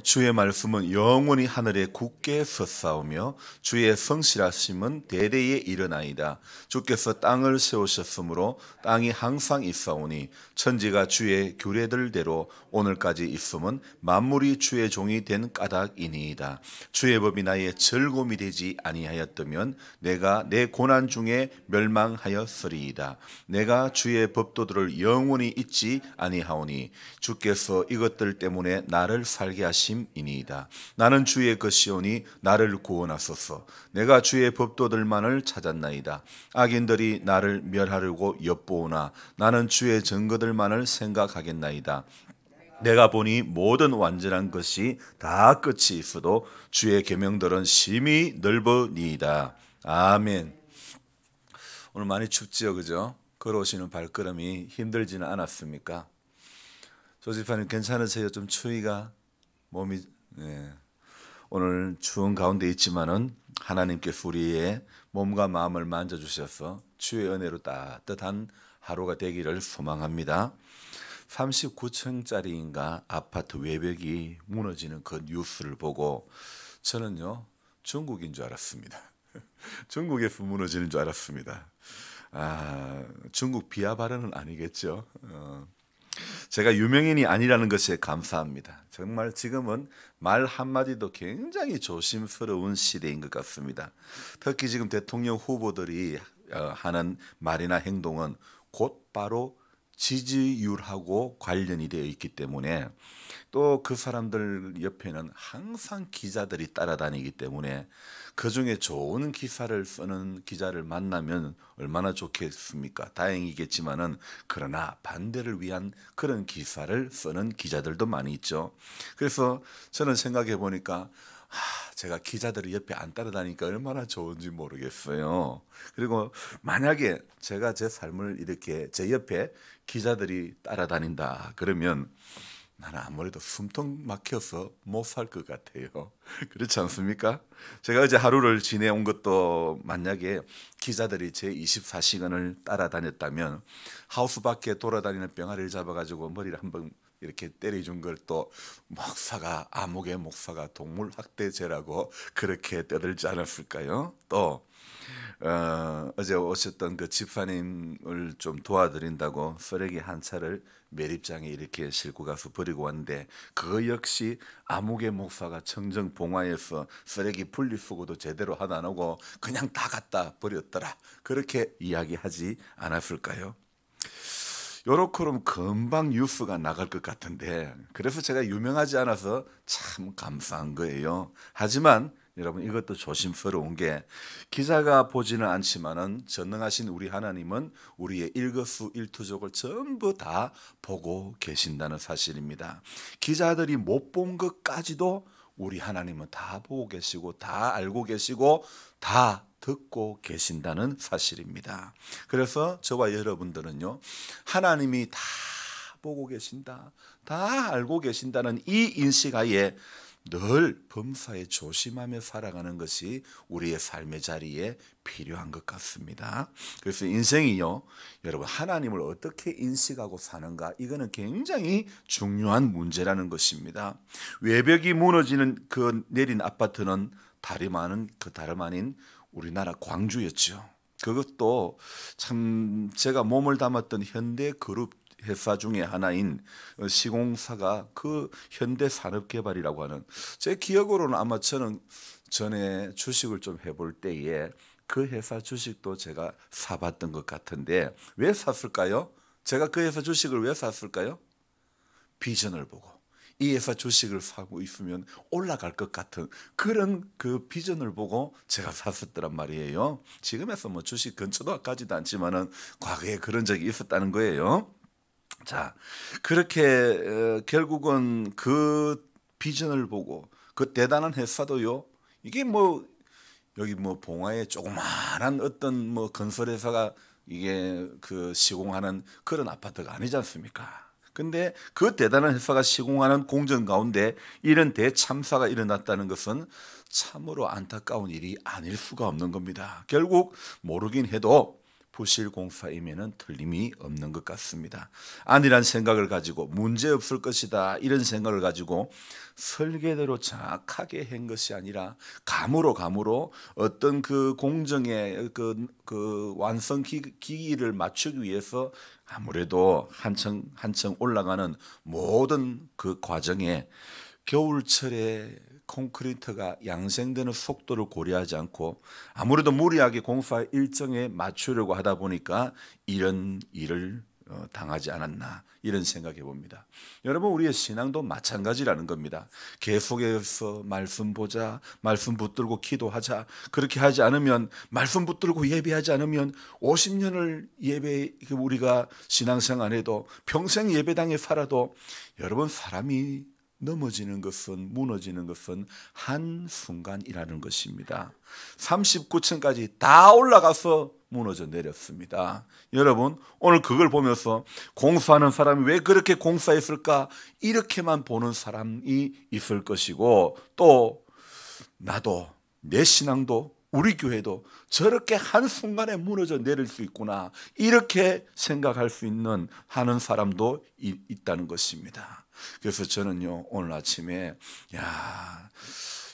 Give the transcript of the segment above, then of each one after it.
주의 말씀은 영원히 하늘에 굳게 섰사오며 주의 성실하심은 대대에 이르나이다. 주께서 땅을 세우셨으므로 땅이 항상 있사오니 천지가 주의 규례들대로 오늘까지 있음은 만물이 주의 종이 된 까닭이니이다. 주의 법이 나의 즐거움이 되지 아니하였다면 내가 내 고난 중에 멸망하였으리이다. 내가 주의 법도들을 영원히 잊지 아니하오니 주께서 이것들 때문에 나를 살게 하심이니이다. 나는 주의 것이오니 나를 구원하소서. 내가 주의 법도들만을 찾았나이다. 악인들이 나를 멸하려고 엿보오나 나는 주의 증거들만을 생각하겠나이다. 내가 보니 모든 완전한 것이 다 끝이 있어도 주의 계명들은 심히 넓으니이다. 아멘. 오늘 많이 춥지요, 그죠? 걸어오시는 발걸음이 힘들지는 않았습니까? 조지파님 괜찮으세요? 좀 추위가 몸이 오늘 추운 가운데 있지만은 하나님께서 우리의 몸과 마음을 만져주셔서 주의 은혜로 따뜻한 하루가 되기를 소망합니다. 39층짜리인가 아파트 외벽이 무너지는 그 뉴스를 보고 저는요 중국인 줄 알았습니다. 중국에서 무너지는 줄 알았습니다. 중국 비하 발언은 아니겠죠? 제가 유명인이 아니라는 것에 감사합니다. 정말 지금은 말 한마디도 굉장히 조심스러운 시대인 것 같습니다. 특히 지금 대통령 후보들이 하는 말이나 행동은 곧바로 지지율하고 관련이 되어 있기 때문에 또 그 사람들 옆에는 항상 기자들이 따라다니기 때문에 그중에 좋은 기사를 쓰는 기자를 만나면 얼마나 좋겠습니까? 다행이겠지만은 그러나 반대를 위한 그런 기사를 쓰는 기자들도 많이 있죠. 그래서 저는 생각해 보니까 제가 기자들이 옆에 안 따라다니까 얼마나 좋은지 모르겠어요. 그리고 만약에 제가 제 삶을 이렇게 제 옆에 기자들이 따라다닌다 그러면 나는 아무래도 숨통 막혀서 못 살 것 같아요. 그렇지 않습니까? 제가 어제 하루를 지내온 것도 만약에 기자들이 제 24시간을 따라다녔다면 하우스 밖에 돌아다니는 병아리를 잡아가지고 머리를 한번 이렇게 때려준 걸 또 암흑의 목사가 동물 학대죄라고 그렇게 떠들지 않았을까요? 또 어제 오셨던 그 집사님을 좀 도와드린다고 쓰레기 한 차를 매립장에 이렇게 싣고 가서 버리고 왔는데 그거 역시 암흑의 목사가 청정봉화에서 쓰레기 분리수거도 제대로 하도 안 하고 그냥 다 갖다 버렸더라 그렇게 이야기하지 않았을까요? 요렇게럼 금방 뉴스가 나갈 것 같은데 그래서 제가 유명하지 않아서 참 감사한 거예요. 하지만 여러분 이것도 조심스러운 게 기자가 보지는 않지만은 전능하신 우리 하나님은 우리의 일거수일투족을 전부 다 보고 계신다는 사실입니다. 기자들이 못 본 것까지도 우리 하나님은 다 보고 계시고 다 알고 계시고 다 듣고 계신다는 사실입니다. 그래서 저와 여러분들은요 하나님이 다 보고 계신다 다 알고 계신다는 이 인식하에 늘 범사에 조심하며 살아가는 것이 우리의 삶의 자리에 필요한 것 같습니다. 그래서 인생이요 여러분 하나님을 어떻게 인식하고 사는가 이거는 굉장히 중요한 문제라는 것입니다. 외벽이 무너지는 그 내린 아파트는 다름 아닌 우리나라 광주였죠. 그것도 참 제가 몸을 담았던 현대그룹 회사 중에 하나인 시공사가 그 현대산업개발이라고 하는 제 기억으로는 아마 저는 전에 주식을 좀 해볼 때에 그 회사 주식도 제가 사봤던 것 같은데 왜 샀을까요? 제가 그 회사 주식을 왜 샀을까요? 비전을 보고 이 회사 주식을 사고 있으면 올라갈 것 같은 그런 그 비전을 보고 제가 샀었더란 말이에요. 지금에서 뭐 주식 근처도 가지도 않지만은 과거에 그런 적이 있었다는 거예요. 자, 그렇게 결국은 그 비전을 보고 그 대단한 회사도요. 이게 뭐 여기 뭐 봉화에 조그마한 어떤 뭐 건설회사가 이게 그 시공하는 그런 아파트가 아니지 않습니까? 근데 그 대단한 회사가 시공하는 공정 가운데 이런 대참사가 일어났다는 것은 참으로 안타까운 일이 아닐 수가 없는 겁니다. 결국 모르긴 해도 부실 공사임에는 틀림이 없는 것 같습니다. 아니란 생각을 가지고 문제 없을 것이다 이런 생각을 가지고 설계대로 정확하게 한 것이 아니라 감으로 어떤 그 공정의 그 완성 기기를 맞추기 위해서 아무래도 한층 올라가는 모든 그 과정에 겨울철에 콘크리트가 양생되는 속도를 고려하지 않고 아무래도 무리하게 공사 일정에 맞추려고 하다 보니까 이런 일을 당하지 않았나 이런 생각해 봅니다. 여러분 우리의 신앙도 마찬가지라는 겁니다. 계속해서 말씀 보자, 말씀 붙들고 기도하자. 그렇게 하지 않으면 말씀 붙들고 예배하지 않으면 50년을 우리가 신앙생활해도 평생 예배당에 살아도 여러분 사람이 넘어지는 것은 무너지는 것은 한순간이라는 것입니다. 39층까지 다 올라가서 무너져 내렸습니다. 여러분 오늘 그걸 보면서 공사하는 사람이 왜 그렇게 공사했을까 이렇게만 보는 사람이 있을 것이고 또 나도 내 신앙도 우리 교회도 저렇게 한순간에 무너져 내릴 수 있구나 이렇게 생각할 수 있는 하는 사람도 있다는 것입니다. 그래서 저는요 오늘 아침에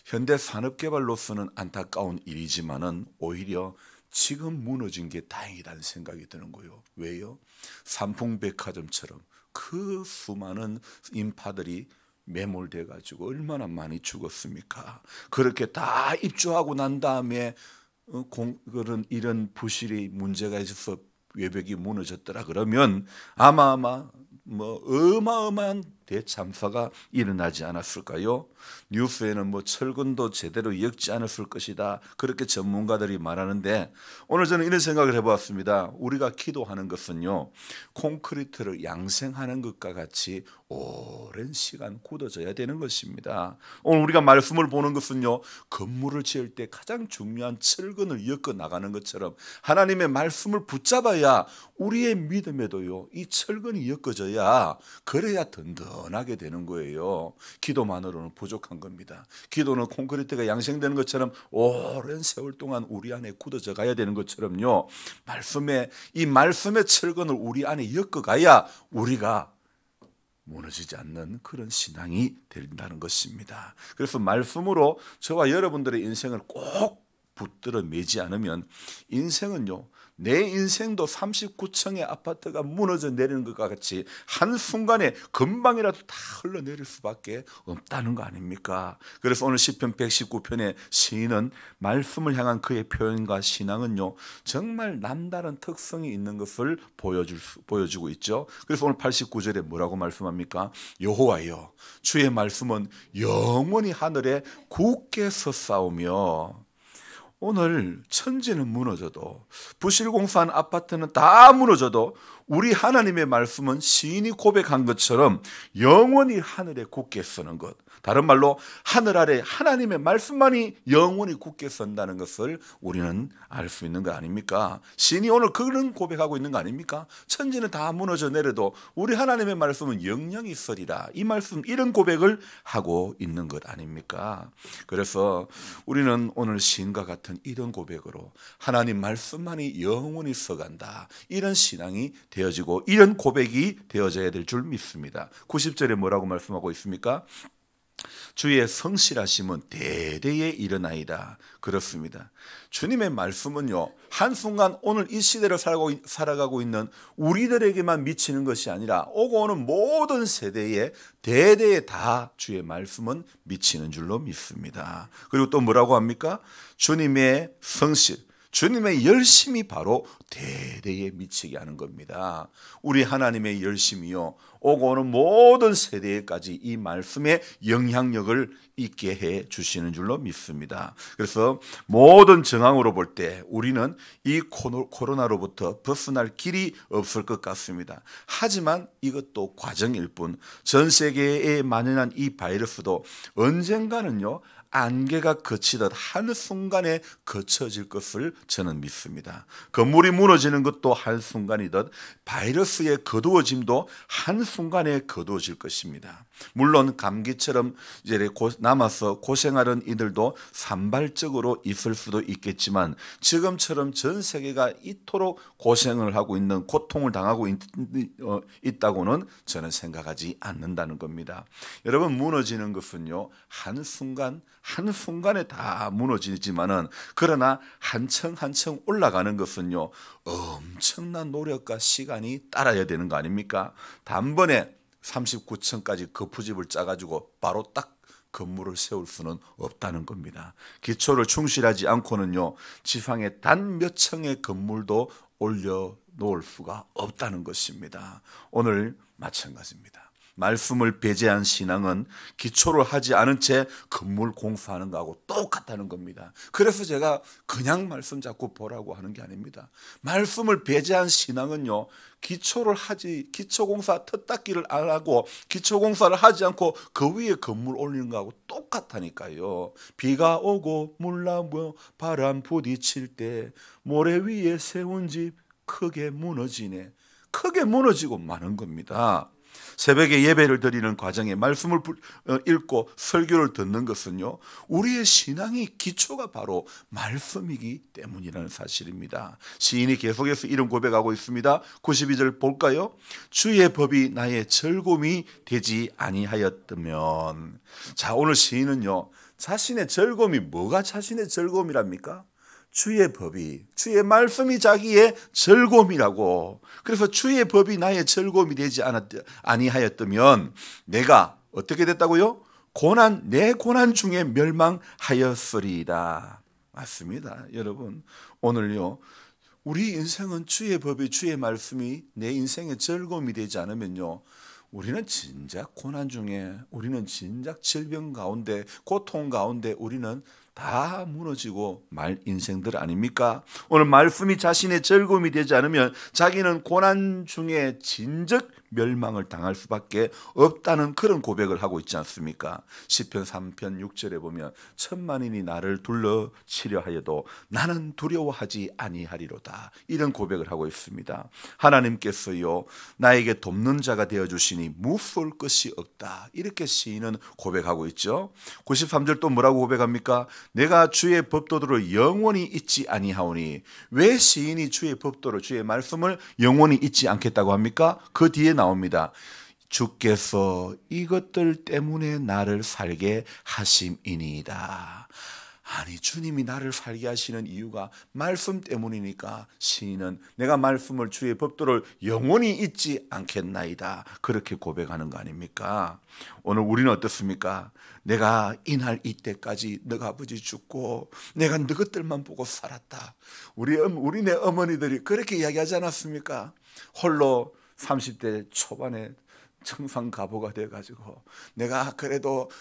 현대 산업개발로서는 안타까운 일이지만은 오히려 지금 무너진 게 다행이라는 생각이 드는 거예요. 왜요? 삼풍백화점처럼 그 수많은 인파들이 매몰돼 가지고 얼마나 많이 죽었습니까? 그렇게 다 입주하고 난 다음에 이런 부실이 문제가 있어서 외벽이 무너졌더라 그러면 아마 어마어마한 대참사가 일어나지 않았을까요? 뉴스에는 철근도 제대로 엮지 않았을 것이다 그렇게 전문가들이 말하는데 오늘 저는 이런 생각을 해보았습니다. 우리가 기도하는 것은요 콘크리트를 양생하는 것과 같이 오랜 시간 굳어져야 되는 것입니다. 오늘 우리가 말씀을 보는 것은요 건물을 지을 때 가장 중요한 철근을 엮어 나가는 것처럼 하나님의 말씀을 붙잡아야 우리의 믿음에도요 이 철근이 엮어져야 그래야 든든하게 되는 거예요. 기도만으로는 부족한 겁니다. 기도는 콘크리트가 양생되는 것처럼 오랜 세월 동안 우리 안에 굳어져 가야 되는 것처럼요 이 말씀의 철근을 우리 안에 엮어가야 우리가 무너지지 않는 그런 신앙이 된다는 것입니다. 그래서 말씀으로 저와 여러분들의 인생을 꼭 붙들어 매지 않으면 인생은요 내 인생도 39층의 아파트가 무너져 내리는 것과 같이 한순간에 금방이라도 다 흘러내릴 수밖에 없다는 거 아닙니까? 그래서 오늘 시편 119편의 시인은 말씀을 향한 그의 표현과 신앙은요 정말 남다른 특성이 있는 것을 보여주고 있죠. 그래서 오늘 89절에 뭐라고 말씀합니까? 여호와여 주의 말씀은 영원히 하늘에 굳게 섰사오며 오늘 천지는 무너져도 부실공사한 아파트는 다 무너져도 우리 하나님의 말씀은 시인이 고백한 것처럼 영원히 하늘에 굳게 서는 것. 다른 말로 하늘 아래 하나님의 말씀만이 영원히 굳게 선다는 것을 우리는 알 수 있는 거 아닙니까? 시인이 오늘 그런 고백하고 있는 거 아닙니까? 천지는 다 무너져 내려도 우리 하나님의 말씀은 영영이 서리라. 이 말씀 이런 고백을 하고 있는 것 아닙니까? 그래서 우리는 오늘 시인과 같은 이런 고백으로 하나님 말씀만이 영원히 서간다. 이런 신앙이 되어지고 이런 고백이 되어져야 될 줄 믿습니다. 90절에 뭐라고 말씀하고 있습니까? 주의 성실하심은 대대에 일어나이다. 그렇습니다. 주님의 말씀은요 한순간 오늘 이 시대를 살아가고 있는 우리들에게만 미치는 것이 아니라 오고 오는 모든 세대에 대대에 다 주의 말씀은 미치는 줄로 믿습니다. 그리고 또 뭐라고 합니까? 주님의 성실, 주님의 열심이 바로 대대에 미치게 하는 겁니다. 우리 하나님의 열심이요 오고 오는 모든 세대까지 이 말씀의 영향력을 있게 해 주시는 줄로 믿습니다. 그래서 모든 정황으로 볼 때 우리는 이 코로나로부터 벗어날 길이 없을 것 같습니다. 하지만 이것도 과정일 뿐 전 세계에 만연한 이 바이러스도 언젠가는요 안개가 거치듯 한순간에 거쳐질 것을 저는 믿습니다. 건물이 무너지는 것도 한순간이듯 바이러스의 거두어짐도 한순간에 거두어질 것입니다. 물론 감기처럼 이제 남아서 고생하는 이들도 산발적으로 있을 수도 있겠지만 지금처럼 전 세계가 이토록 고생을 하고 있는, 고통을 당하고 있다고는 저는 생각하지 않는다는 겁니다. 여러분, 무너지는 것은요, 한순간에 다 무너지지만은, 그러나 한층 한층 올라가는 것은요, 엄청난 노력과 시간이 따라야 되는 거 아닙니까? 단번에 39층까지 거푸집을 짜가지고 바로 딱 건물을 세울 수는 없다는 겁니다. 기초를 충실하지 않고는요, 지상에 단 몇 층의 건물도 올려 놓을 수가 없다는 것입니다. 오늘 마찬가지입니다. 말씀을 배제한 신앙은 기초를 하지 않은 채 건물 공사하는 거하고 똑같다는 겁니다. 그래서 제가 그냥 말씀 자꾸 보라고 하는 게 아닙니다. 말씀을 배제한 신앙은요, 기초공사 텄닦기를 안 하고 기초공사를 하지 않고 그 위에 건물 올리는 거하고 똑같다니까요. 비가 오고 물나며 바람 부딪힐 때 모래 위에 세운 집 크게 무너지네. 크게 무너지고 마는 겁니다. 새벽에 예배를 드리는 과정에 말씀을 읽고 설교를 듣는 것은요, 우리의 신앙의 기초가 바로 말씀이기 때문이라는 사실입니다. 시인이 계속해서 이런 고백하고 있습니다. 92절 볼까요? 주의 법이 나의 즐거움이 되지 아니하였다면. 자, 오늘 시인은요, 자신의 즐거움이 뭐가 자신의 즐거움이랍니까? 주의 법이, 주의 말씀이 자기의 즐거움이라고. 그래서 주의 법이 나의 즐거움이 되지 아니하였다면 내가 어떻게 됐다고요? 내 고난 중에 멸망하였으리이다. 맞습니다. 여러분, 오늘요, 우리 인생은 주의 법이, 주의 말씀이 내 인생의 즐거움이 되지 않으면요, 우리는 진작 고난 중에, 우리는 진작 질병 가운데, 고통 가운데 우리는 다 무너지고 말 인생들 아닙니까? 오늘 말씀이 자신의 즐거움이 되지 않으면 자기는 고난 중에 진즉 멸망을 당할 수밖에 없다는 그런 고백을 하고 있지 않습니까? 시편 3편 6절에 보면 천만인이 나를 둘러치려 하여도 나는 두려워하지 아니하리로다, 이런 고백을 하고 있습니다. 하나님께서요, 나에게 돕는 자가 되어주시니 무서울 것이 없다, 이렇게 시인은 고백하고 있죠. 93절 또 뭐라고 고백합니까? 내가 주의 법도들을 영원히 잊지 아니하오니. 왜 시인이 주의 법도를, 주의 말씀을 영원히 잊지 않겠다고 합니까? 그 뒤에 나옵니다. 주께서 이것들 때문에 나를 살게 하심이니이다. 아니, 주님이 나를 살게 하시는 이유가 말씀 때문이니까 시인은 내가 말씀을, 주의 법도를 영원히 잊지 않겠나이다, 그렇게 고백하는 거 아닙니까? 오늘 우리는 어떻습니까? 내가 이날 이때까지 너가 아버지 죽고 내가 너것들만 보고 살았다. 우리네 어머니들이 그렇게 이야기하지 않았습니까? 홀로 30대 초반에 청산가보가 돼가지고 내가 그래도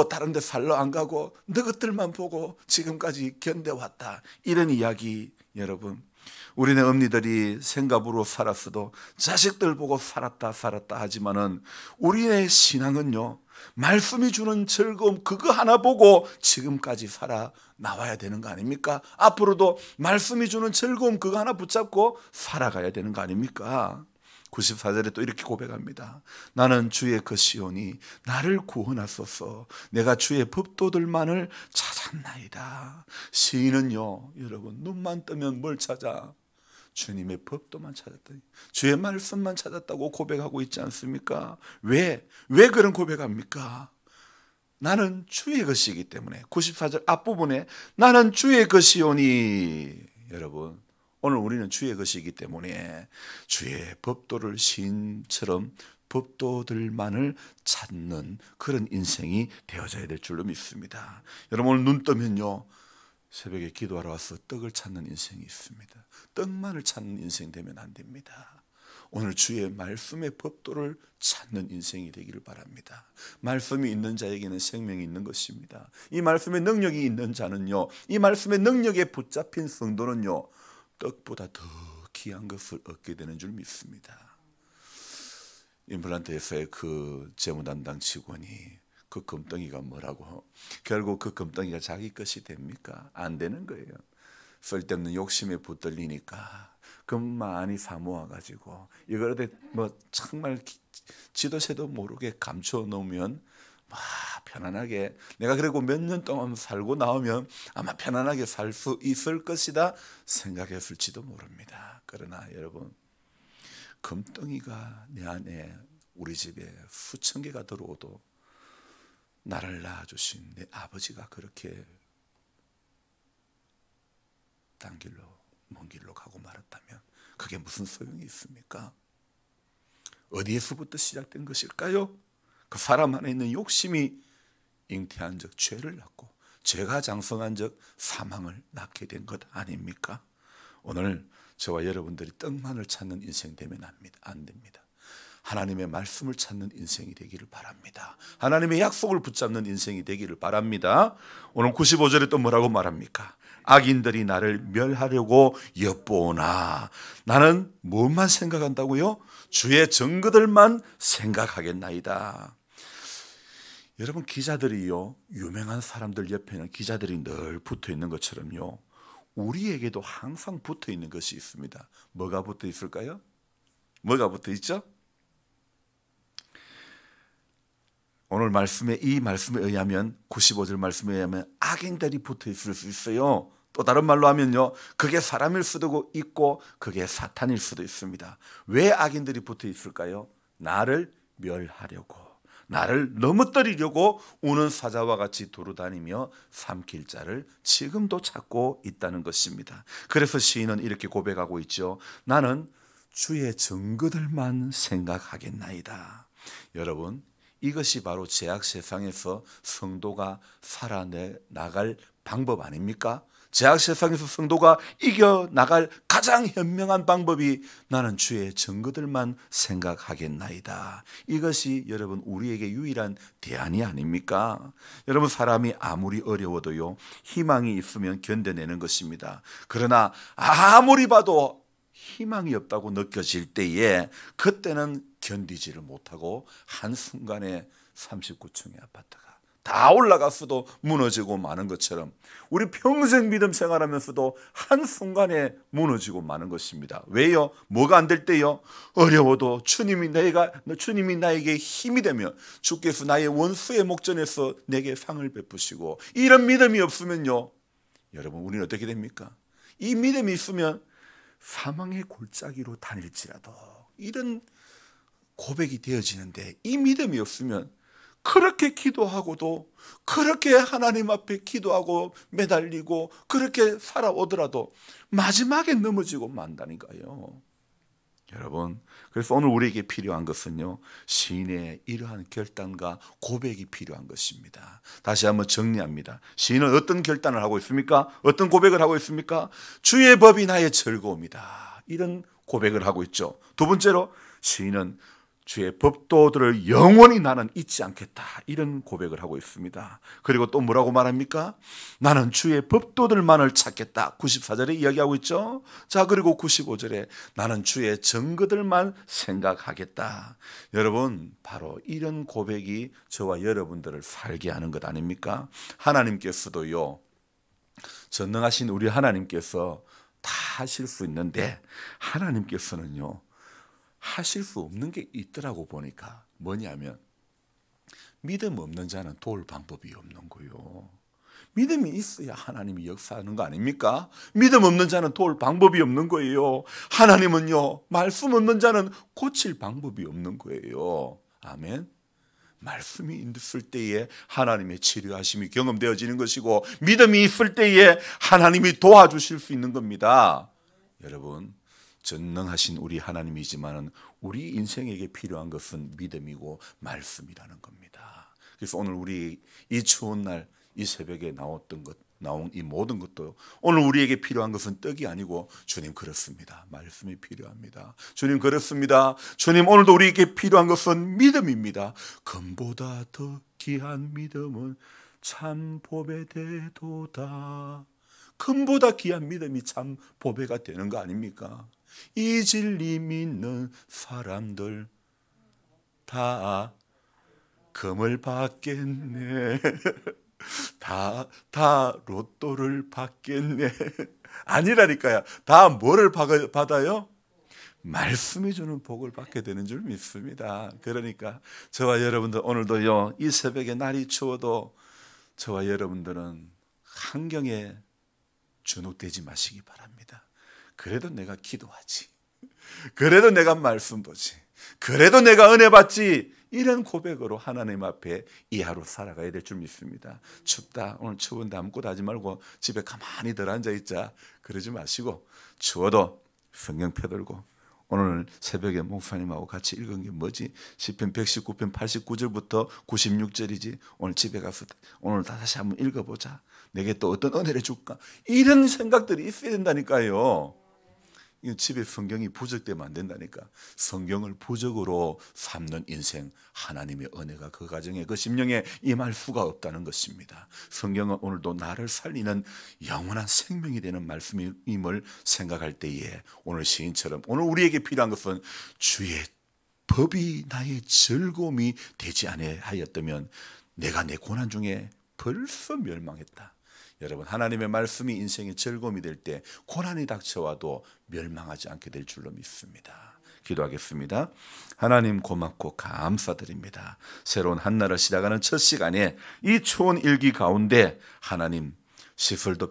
다른 데 살러 안 가고 너것들만 보고 지금까지 견뎌왔다, 이런 이야기. 여러분, 우리네 언니들이 생갑으로 살았어도 자식들 보고 살았다 하지만은 우리네 신앙은요, 말씀이 주는 즐거움 그거 하나 보고 지금까지 살아 나와야 되는 거 아닙니까? 앞으로도 말씀이 주는 즐거움 그거 하나 붙잡고 살아가야 되는 거 아닙니까? 94절에 또 이렇게 고백합니다. 나는 주의 것이오니 나를 구원하소서. 내가 주의 법도들만을 찾았나이다. 시인은요, 여러분, 눈만 뜨면 뭘 찾아? 주님의 법도만 찾았더니, 주의 말씀만 찾았다고 고백하고 있지 않습니까? 왜 그런 고백합니까? 나는 주의 것이기 때문에. 94절 앞부분에 나는 주의 것이오니. 여러분, 오늘 우리는 주의 것이기 때문에 주의 법도를 시인처럼 법도들만을 찾는 그런 인생이 되어져야 될 줄로 믿습니다. 여러분, 오늘 눈 뜨면요, 새벽에 기도하러 와서 떡을 찾는 인생이 있습니다. 떡만을 찾는 인생 되면 안 됩니다. 오늘 주의 말씀의 법도를 찾는 인생이 되기를 바랍니다. 말씀이 있는 자에게는 생명이 있는 것입니다. 이 말씀의 능력이 있는 자는요, 이 말씀의 능력에 붙잡힌 성도는요, 떡보다 더 귀한 것을 얻게 되는 줄 믿습니다. 임플란트에서의 그 재무담당 직원이 그 금덩이가 뭐라고, 결국 그 금덩이가 자기 것이 됩니까? 안 되는 거예요. 쓸데없는 욕심에 붙들리니까 금 많이 사모아 가지고 이걸 뭐 정말 지도새도 모르게 감춰 놓으면 편안하게 내가 그리고 몇 년 동안 살고 나오면 아마 편안하게 살 수 있을 것이다 생각했을지도 모릅니다. 그러나 여러분, 금덩이가 내 안에 우리 집에 수천 개가 들어오도 나를 낳아주신 내 아버지가 그렇게 딴 길로 먼 길로 가고 말았다면 그게 무슨 소용이 있습니까? 어디에서부터 시작된 것일까요? 그 사람 안에 있는 욕심이 잉태한 적 죄를 낳고 죄가 장성한 적 사망을 낳게 된 것 아닙니까? 오늘 저와 여러분들이 떡만을 찾는 인생 되면 안 됩니다. 하나님의 말씀을 찾는 인생이 되기를 바랍니다. 하나님의 약속을 붙잡는 인생이 되기를 바랍니다. 오늘 95절에 또 뭐라고 말합니까? 악인들이 나를 멸하려고 엿보나 나는 무엇만 생각한다고요? 주의 증거들만 생각하겠나이다. 여러분, 기자들이요, 유명한 사람들 옆에는 기자들이 늘 붙어 있는 것처럼요, 우리에게도 항상 붙어 있는 것이 있습니다. 뭐가 붙어 있을까요? 뭐가 붙어 있죠? 오늘 이 말씀에 의하면 95절 말씀에 의하면 악인들이 붙어 있을 수 있어요. 또 다른 말로 하면요, 그게 사람일 수도 있고 그게 사탄일 수도 있습니다. 왜 악인들이 붙어 있을까요? 나를 멸하려고, 나를 넘어뜨리려고 우는 사자와 같이 두루다니며 삼킬 자를 지금도 찾고 있다는 것입니다. 그래서 시인은 이렇게 고백하고 있죠. 나는 주의 증거들만 생각하겠나이다. 여러분, 이것이 바로 죄악 세상에서 성도가 살아나갈 방법 아닙니까? 죄악 세상에서 성도가 이겨나갈 가장 현명한 방법이 나는 주의 증거들만 생각하겠나이다. 이것이 여러분 우리에게 유일한 대안이 아닙니까? 여러분, 사람이 아무리 어려워도요, 희망이 있으면 견뎌내는 것입니다. 그러나 아무리 봐도 희망이 없다고 느껴질 때에 그때는 견디지를 못하고 한순간에 39층의 아파트가 다 올라갔어도 무너지고 마는 것처럼 우리 평생 믿음 생활하면서도 한순간에 무너지고 마는 것입니다. 왜요? 뭐가 안 될 때요? 어려워도 주님이 나에게 힘이 되며 주께서 나의 원수의 목전에서 내게 상을 베푸시고, 이런 믿음이 없으면요, 여러분, 우리는 어떻게 됩니까? 이 믿음이 있으면 사망의 골짜기로 다닐지라도 이런 고백이 되어지는데, 이 믿음이 없으면 그렇게 기도하고도, 그렇게 하나님 앞에 기도하고 매달리고 그렇게 살아오더라도 마지막에 넘어지고 만다니까요. 여러분, 그래서 오늘 우리에게 필요한 것은요, 시인의 이러한 결단과 고백이 필요한 것입니다. 다시 한번 정리합니다. 시인은 어떤 결단을 하고 있습니까? 어떤 고백을 하고 있습니까? 주의 법이 나의 즐거움이다, 이런 고백을 하고 있죠. 두 번째로 시인은 주의 법도들을 영원히 나는 잊지 않겠다, 이런 고백을 하고 있습니다. 그리고 또 뭐라고 말합니까? 나는 주의 법도들만을 찾겠다, 94절에 이야기하고 있죠. 자, 그리고 95절에 나는 주의 증거들만 생각하겠다. 여러분, 바로 이런 고백이 저와 여러분들을 살게 하는 것 아닙니까? 하나님께서도요, 전능하신 우리 하나님께서 다 하실 수 있는데 하나님께서는요, 하실 수 없는 게 있더라고 보니까. 뭐냐면 믿음 없는 자는 도울 방법이 없는 거요. 믿음이 있어야 하나님이 역사하는 거 아닙니까? 믿음 없는 자는 도울 방법이 없는 거예요. 하나님은요, 말씀 없는 자는 고칠 방법이 없는 거예요. 아멘. 말씀이 있을 때에 하나님의 치료하심이 경험되어지는 것이고, 믿음이 있을 때에 하나님이 도와주실 수 있는 겁니다. 여러분, 전능하신 우리 하나님이지만 우리 인생에게 필요한 것은 믿음이고 말씀이라는 겁니다. 그래서 오늘 우리 이 추운 날, 이 새벽에 나온 이 모든 것도 오늘 우리에게 필요한 것은 떡이 아니고, 주님 그렇습니다, 말씀이 필요합니다. 주님 그렇습니다. 주님, 오늘도 우리에게 필요한 것은 믿음입니다. 금보다 더 귀한 믿음은 참 보배 되도다. 금보다 귀한 믿음이 참 보배가 되는 거 아닙니까? 이 진리 믿는 사람들 다 금을 받겠네. 다 다 로또를 받겠네. 아니라니까요. 다 뭐를 받아요? 말씀이 주는 복을 받게 되는 줄 믿습니다. 그러니까 저와 여러분들 오늘도요, 이 새벽에 날이 추워도 저와 여러분들은 환경에 주눅되지 마시기 바랍니다. 그래도 내가 기도하지, 그래도 내가 말씀 보지, 그래도 내가 은혜 받지, 이런 고백으로 하나님 앞에 이 하루 살아가야 될 줄 믿습니다. 춥다, 오늘 추운데 아무것도 하지 말고 집에 가만히 들 앉아 있자, 그러지 마시고, 추워도 성경 펴들고, 오늘 새벽에 목사님하고 같이 읽은 게 뭐지? 시편 119편 89절부터 96절이지. 오늘 집에 가서 오늘 다시 한번 읽어보자. 내게 또 어떤 은혜를 줄까? 이런 생각들이 있어야 된다니까요. 집에 성경이 부족되면 안 된다니까. 성경을 부족으로 삼는 인생, 하나님의 은혜가 그 가정에, 그 심령에 임할 수가 없다는 것입니다. 성경은 오늘도 나를 살리는 영원한 생명이 되는 말씀임을 생각할 때에 오늘 시인처럼 오늘 우리에게 필요한 것은 주의 법이 나의 즐거움이 되지 아니하였다면 내가 내 고난 중에 벌써 멸망했다. 여러분, 하나님의 말씀이 인생의 즐거움이 될 때 고난이 닥쳐와도 멸망하지 않게 될 줄로 믿습니다. 기도하겠습니다. 하나님 고맙고 감사드립니다. 새로운 한 날을 시작하는 첫 시간에 이 추운 일기 가운데 하나님, 시설도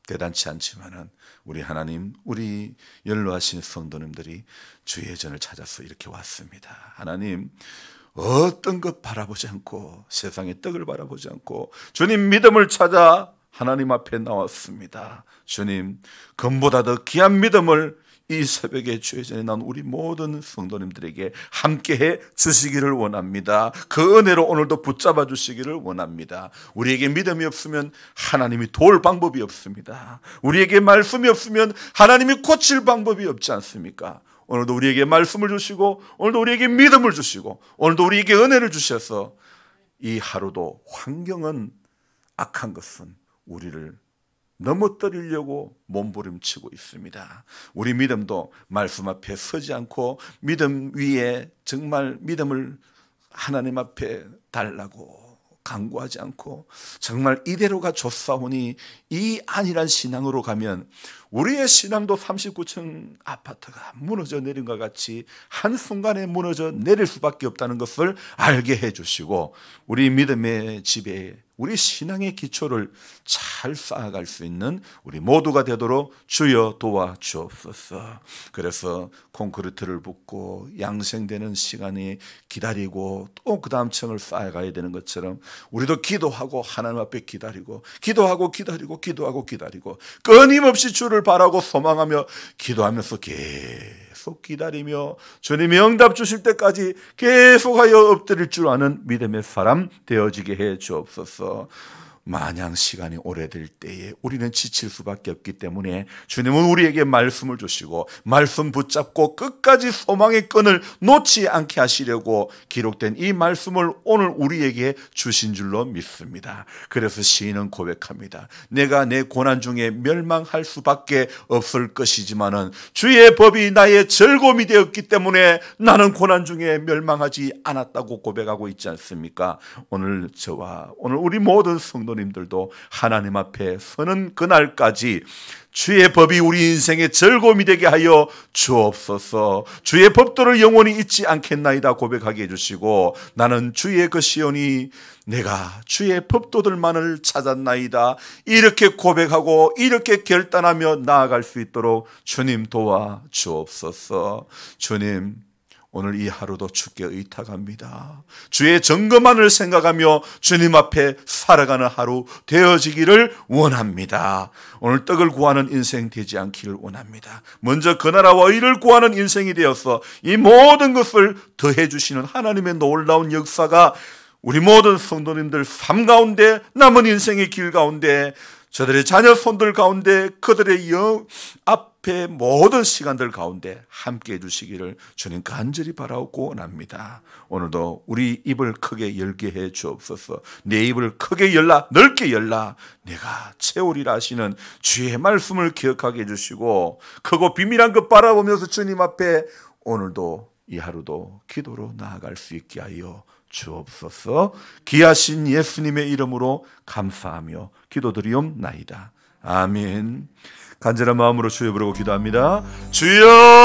대단치 않지만은 우리 하나님, 우리 연로하신 성도님들이 주의 전을 찾아서 이렇게 왔습니다. 하나님, 어떤 것 바라보지 않고 세상의 떡을 바라보지 않고 주님 믿음을 찾아 하나님 앞에 나왔습니다. 주님, 금보다 더 귀한 믿음을 이 새벽에 주의 전에 나온 우리 모든 성도님들에게 함께해 주시기를 원합니다. 그 은혜로 오늘도 붙잡아 주시기를 원합니다. 우리에게 믿음이 없으면 하나님이 도울 방법이 없습니다. 우리에게 말씀이 없으면 하나님이 고칠 방법이 없지 않습니까? 오늘도 우리에게 말씀을 주시고, 오늘도 우리에게 믿음을 주시고, 오늘도 우리에게 은혜를 주셔서 이 하루도 환경은 악한 것은 우리를 넘어뜨리려고 몸부림치고 있습니다. 우리 믿음도 말씀 앞에 서지 않고 믿음 위에 정말 믿음을 하나님 앞에 달라고 간구하지 않고 정말 이대로가 좋사오니 이 안일한 신앙으로 가면 우리의 신앙도 39층 아파트가 무너져 내린 것 같이 한순간에 무너져 내릴 수밖에 없다는 것을 알게 해주시고 우리 믿음의 집에 우리 신앙의 기초를 잘 쌓아갈 수 있는 우리 모두가 되도록 주여 도와주옵소서. 그래서 콘크리트를 붓고 양생되는 시간이 기다리고 또 그 다음 층을 쌓아가야 되는 것처럼 우리도 기도하고 하나님 앞에 기다리고 기도하고 기다리고 끊임없이 주를 바라고 소망하며 기도하면서 계속 기다리며 주님이 응답 주실 때까지 계속하여 엎드릴 줄 아는 믿음의 사람 되어지게 해 주옵소서. 마냥 시간이 오래될 때에 우리는 지칠 수밖에 없기 때문에 주님은 우리에게 말씀을 주시고 말씀 붙잡고 끝까지 소망의 끈을 놓지 않게 하시려고 기록된 이 말씀을 오늘 우리에게 주신 줄로 믿습니다. 그래서 시인은 고백합니다. 내가 내 고난 중에 멸망할 수밖에 없을 것이지만은 주의 법이 나의 즐거움이 되었기 때문에 나는 고난 중에 멸망하지 않았다고 고백하고 있지 않습니까? 오늘 저와 오늘 우리 모든 성도님들도 하나님 앞에 서는 그날까지 주의 법이 우리 인생의 즐거움이 되게 하여 주옵소서. 주의 법도를 영원히 잊지 않겠나이다 고백하게 해주시고 나는 주의 것이오니 내가 주의 법도들만을 찾았나이다 이렇게 고백하고 이렇게 결단하며 나아갈 수 있도록 주님 도와 주옵소서. 주님, 오늘 이 하루도 주께 의탁합니다. 주의 증거만을 생각하며 주님 앞에 살아가는 하루 되어지기를 원합니다. 오늘 떡을 구하는 인생 되지 않기를 원합니다. 먼저 그 나라와 의를 구하는 인생이 되어서 이 모든 것을 더해 주시는 하나님의 놀라운 역사가 우리 모든 성도님들 삶 가운데 남은 인생의 길 가운데 저들의 자녀 손들 가운데 그들의 앞에 모든 시간들 가운데 함께 해주시기를 주님 간절히 바라고 원합니다. 오늘도 우리 입을 크게 열게 해 주옵소서. 내 입을 크게 열라 넓게 열라 내가 채우리라 하시는 주의 말씀을 기억하게 해주시고 크고 비밀한 것 바라보면서 주님 앞에 오늘도 이 하루도 기도로 나아갈 수 있게 하여 주옵소서. 귀하신 예수님의 이름으로 감사하며 기도드리옵나이다. 아멘. 간절한 마음으로 주여 부르고 기도합니다. 주여!